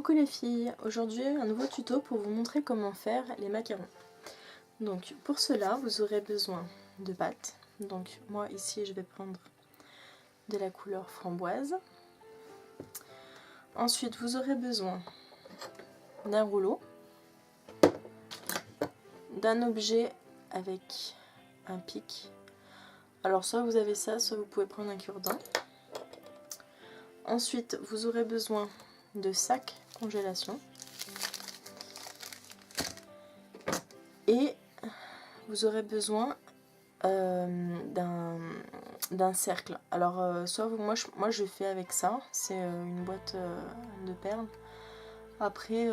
Coucou les filles, aujourd'hui un nouveau tuto pour vous montrer comment faire les macarons. Donc pour cela vous aurez besoin de pâte. Donc moi ici je vais prendre de la couleur framboise. Ensuite vous aurez besoin d'un rouleau, d'un objet avec un pic. Alors soit vous avez ça, soit vous pouvez prendre un cure-dent. Ensuite vous aurez besoin de sacs congélation et vous aurez besoin d'un cercle. Alors soit moi je fais avec ça, c'est une boîte de perles. Après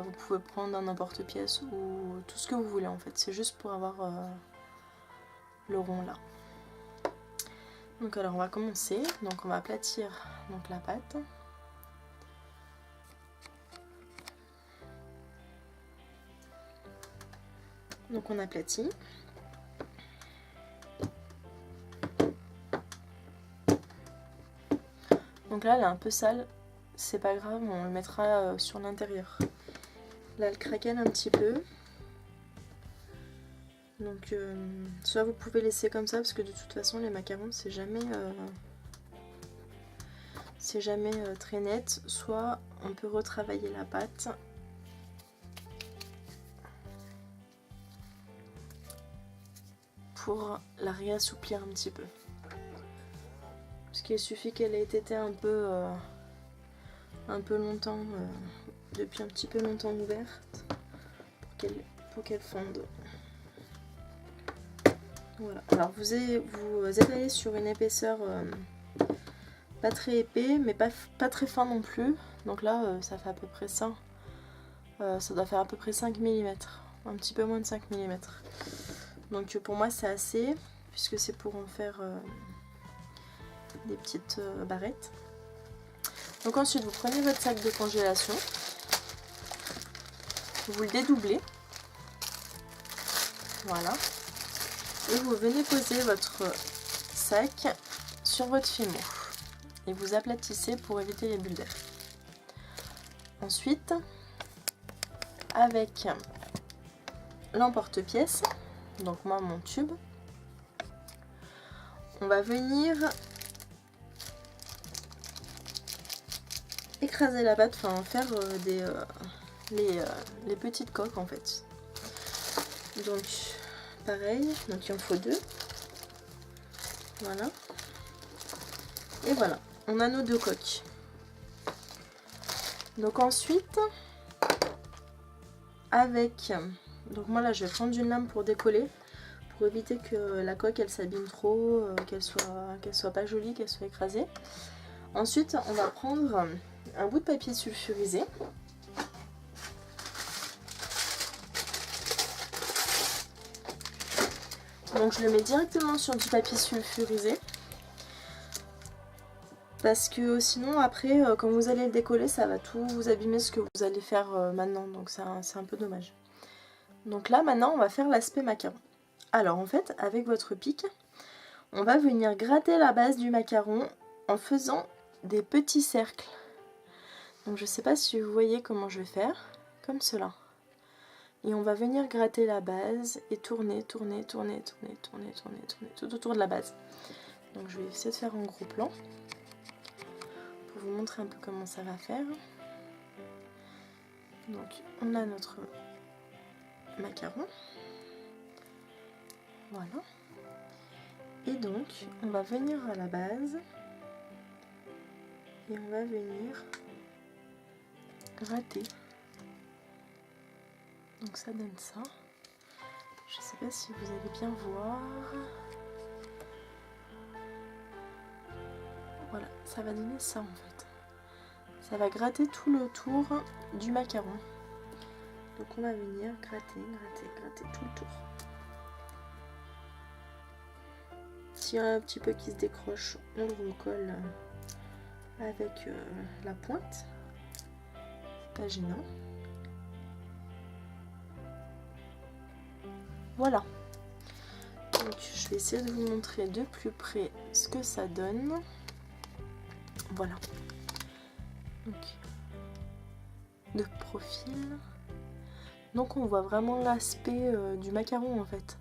vous pouvez prendre un emporte-pièce ou tout ce que vous voulez en fait, c'est juste pour avoir le rond là. Donc alors on va commencer, donc on va aplatir donc la pâte. Donc on aplatit. Donc là elle est un peu sale, c'est pas grave, on le mettra sur l'intérieur. Là elle craquelle un petit peu. Donc soit vous pouvez laisser comme ça parce que de toute façon les macarons c'est jamais très net, soit on peut retravailler la pâte. Pour la réassouplir un petit peu. Parce qu'il suffit qu'elle ait été un peu longtemps, depuis un petit peu longtemps ouverte, pour qu'elle fonde. Voilà. Alors vous étalez sur une épaisseur pas très épais, mais pas très fin non plus. Donc là ça fait à peu près ça. Ça doit faire à peu près 5 mm, un petit peu moins de 5 mm. Donc pour moi c'est assez, puisque c'est pour en faire des petites barrettes. Donc ensuite vous prenez votre sac de congélation, vous le dédoublez, voilà, et vous venez poser votre sac sur votre fimo et vous aplatissez pour éviter les bulles d'air. Ensuite, avec l'emporte-pièce, donc moi mon tube, on va venir écraser la pâte, enfin faire les petites coques en fait. Donc pareil, donc il en faut 2. Voilà. Et voilà, on a nos 2 coques. Donc ensuite, donc moi là je vais prendre une lame pour décoller, pour éviter que la coque elle s'abîme trop, qu'elle soit pas jolie, qu'elle soit écrasée. Ensuite on va prendre un bout de papier sulfurisé. Donc je le mets directement sur du papier sulfurisé. Parce que sinon après quand vous allez le décoller ça va tout vous abîmer ce que vous allez faire maintenant. Donc c'est un peu dommage. Donc là maintenant on va faire l'aspect macaron. Alors en fait avec votre pic on va venir gratter la base du macaron en faisant des petits cercles. Donc je ne sais pas si vous voyez comment je vais faire, comme cela. Et on va venir gratter la base et tourner tout autour de la base. Donc je vais essayer de faire un gros plan pour vous montrer un peu comment ça va faire. Donc on a notre macaron. Voilà. Et donc on va venir à la base et on va venir gratter. Donc ça donne ça. Je sais pas si vous allez bien voir. Voilà, ça va donner ça en fait. Ça va gratter tout le tour du macaron. Donc on va venir gratter tout le tour. S'il y a un petit peu qui se décroche, on le recolle avec la pointe. Pas gênant. Voilà. Donc je vais essayer de vous montrer de plus près ce que ça donne. Voilà. Donc de profil. Donc on voit vraiment l'aspect du macaron en fait.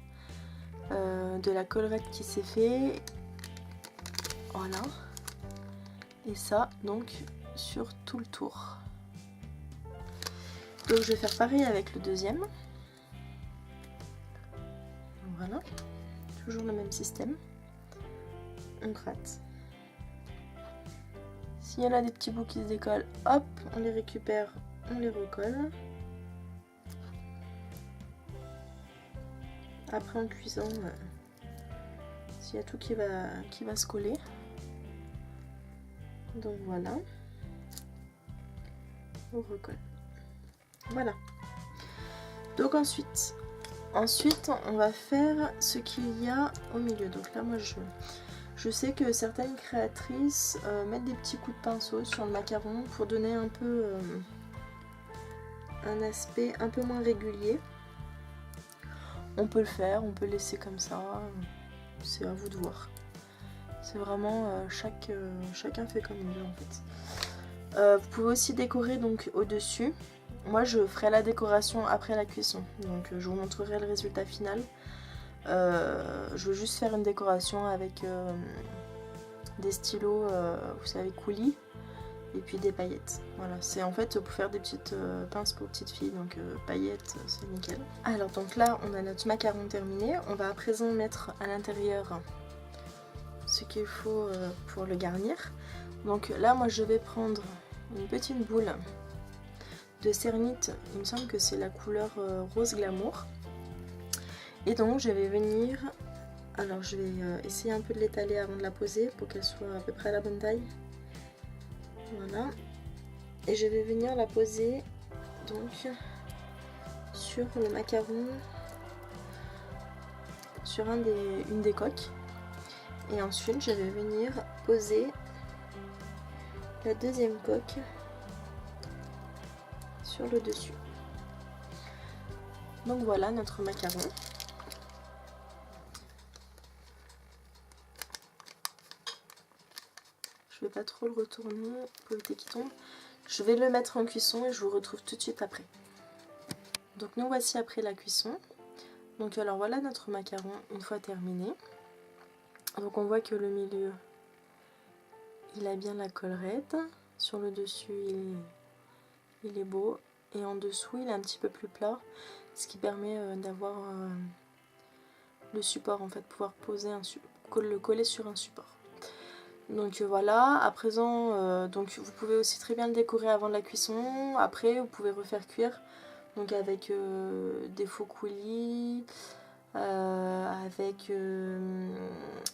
De la collerette qui s'est fait. Voilà. Et ça donc sur tout le tour. Donc je vais faire pareil avec le deuxième. Voilà. Toujours le même système. On gratte. S'il y en a des petits bouts qui se décollent, hop, on les récupère, on les recolle. Après en cuisant, s'il y a tout qui va se coller. Donc voilà. On recolle. Voilà. Donc ensuite, on va faire ce qu'il y a au milieu. Donc là, moi, je sais que certaines créatrices mettent des petits coups de pinceau sur le macaron pour donner un peu un aspect un peu moins régulier. On peut le faire, on peut laisser comme ça. C'est à vous de voir. C'est vraiment chacun fait comme il veut en fait. Vous pouvez aussi décorer donc au-dessus. Moi je ferai la décoration après la cuisson, donc je vous montrerai le résultat final. Je veux juste faire une décoration avec des stylos, vous savez, coulis, et puis des paillettes. Voilà, c'est en fait pour faire des petites pinces pour petites filles, donc paillettes, c'est nickel. Alors donc là on a notre macaron terminé, on va à présent mettre à l'intérieur ce qu'il faut pour le garnir. Donc là moi je vais prendre une petite boule de cernite, il me semble que c'est la couleur rose glamour. Et donc je vais venir, alors je vais essayer un peu de l'étaler avant de la poser pour qu'elle soit à peu près à la bonne taille. Voilà. Et je vais venir la poser donc sur le macaron, sur une des coques. Et ensuite je vais venir poser la deuxième coque sur le dessus. Donc voilà notre macaron. Je vais pas trop le retourner pour éviter qu'il tombe. Je vais le mettre en cuisson et je vous retrouve tout de suite après. Donc nous voici après la cuisson. Donc alors voilà notre macaron une fois terminé. Donc on voit que le milieu il a bien la collerette. Sur le dessus il est beau. Et en dessous il est un petit peu plus plat. Ce qui permet d'avoir le support en fait. Pouvoir poser le coller sur un support. Donc voilà, à présent, donc vous pouvez aussi très bien le décorer avant la cuisson. Après, vous pouvez refaire cuire, donc avec des faux coulis, avec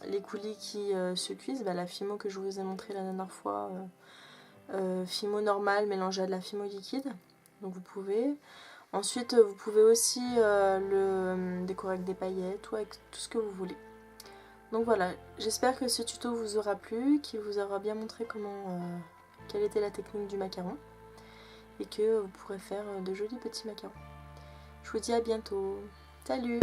les coulis qui se cuisent, la Fimo que je vous ai montré la dernière fois, Fimo normale mélangée à de la Fimo liquide. Donc vous pouvez. Ensuite, vous pouvez aussi le décorer avec des paillettes ou avec tout ce que vous voulez. Donc voilà, j'espère que ce tuto vous aura plu, qu'il vous aura bien montré quelle était la technique du macaron et que vous pourrez faire de jolis petits macarons. Je vous dis à bientôt. Salut!